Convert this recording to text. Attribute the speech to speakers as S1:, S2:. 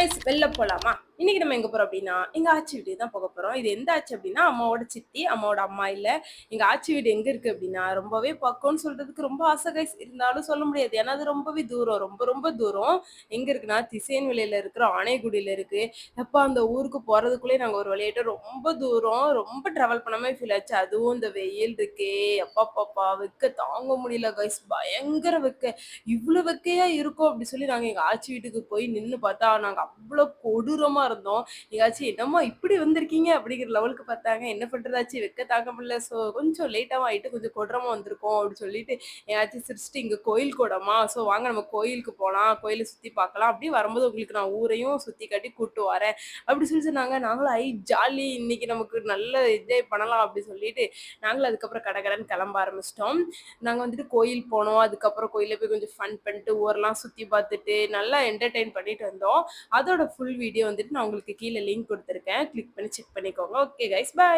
S1: Guys வெளில போலாமா? இன்னைக்கு நம்ம எங்க போறோம் அப்படின்னா எங்க ஆச்சி வீட்டுக்கு தான் போக போறோம். இது எந்த ஆச்சி அப்படின்னா அம்மாவோட சித்தி, அம்மாவோட அம்மா இல்ல. எங்க ஆச்சி வீடு எங்க இருக்கு அப்படின்னா ரொம்பவே பக்கம்னு சொல்றதுக்கு ரொம்ப ஆசை கைஸ். இருந்தாலும் சொல்ல முடியாது. ஏன்னா அது ரொம்பவே தூரம். ரொம்ப ரொம்ப தூரம். எங்க இருக்குன்னா திசையன்விளையில இருக்கிற ஆணையகுடியில இருக்கு. எப்பா அந்த ஊருக்கு போறதுக்குள்ளே நாங்க ஒரு வழியாயிட்டோம். ரொம்ப தூரம். ரொம்ப டிராவல் பண்ண மாதிரி ஃபீல் ஆச்சு. அதுவும் இந்த வெயில் இருக்கே அப்பாப்பாப்பா வெக்க தாங்க முடியல கைஸ். பயங்கர வெக்க. இவ்வளவு வெக்கையா இருக்கும் அப்படி சொல்லி நாங்க எங்க ஆச்சி வீட்டுக்கு போய் நின்னு பார்த்தா நாங்க அவ்வளவு கொடூரமா இருந்தோம். எங்காச்சும் என்னம்மா இப்படி வந்திருக்கீங்க அப்படிங்கிற லெவலுக்கு பார்த்தாங்க. என்ன பண்றதாச்சு வெக்க தாங்க முடியல. ஸோ கொஞ்சம் லேட்டாவும் ஆயிட்டு கொஞ்சம் கொடூரமா வந்திருக்கோம் அப்படின்னு சொல்லிட்டு எங்காச்சும் சிரிச்சுட்டு இங்க கோயில் கூடமா ஸோ வாங்க நம்ம கோயிலுக்கு போலாம், கோயிலை சுத்தி பார்க்கலாம், அப்படி வரும்போது உங்களுக்கு நான் ஊரையும் சுத்தி காட்டி கூட்டு வரேன் அப்படி சொல்லி சொன்னாங்க. நாங்களும் ஜாலி இன்னைக்கு நமக்கு நல்ல என்ஜாய் பண்ணலாம் அப்படி சொல்லிட்டு நாங்களும் அதுக்கப்புறம் கடகடன்னு கிளம்ப ஆரம்பிச்சிட்டோம். நாங்க வந்துட்டு கோயில் போனோம். அதுக்கப்புறம் கோயில்ல போய் கொஞ்சம் ஃபன் பண்ணிட்டு ஊரெல்லாம் சுத்தி பார்த்துட்டு நல்லா என்டர்டெயின் பண்ணிட்டு வந்தோம். அதோட ஃபுல் வீடியோ வந்துட்டு நான் உங்களுக்கு கீழே லிங்க் கொடுத்துருக்கேன். கிளிக் பண்ணி செக் பண்ணிக்கோங்க. ஓகே கைஸ், பாய்.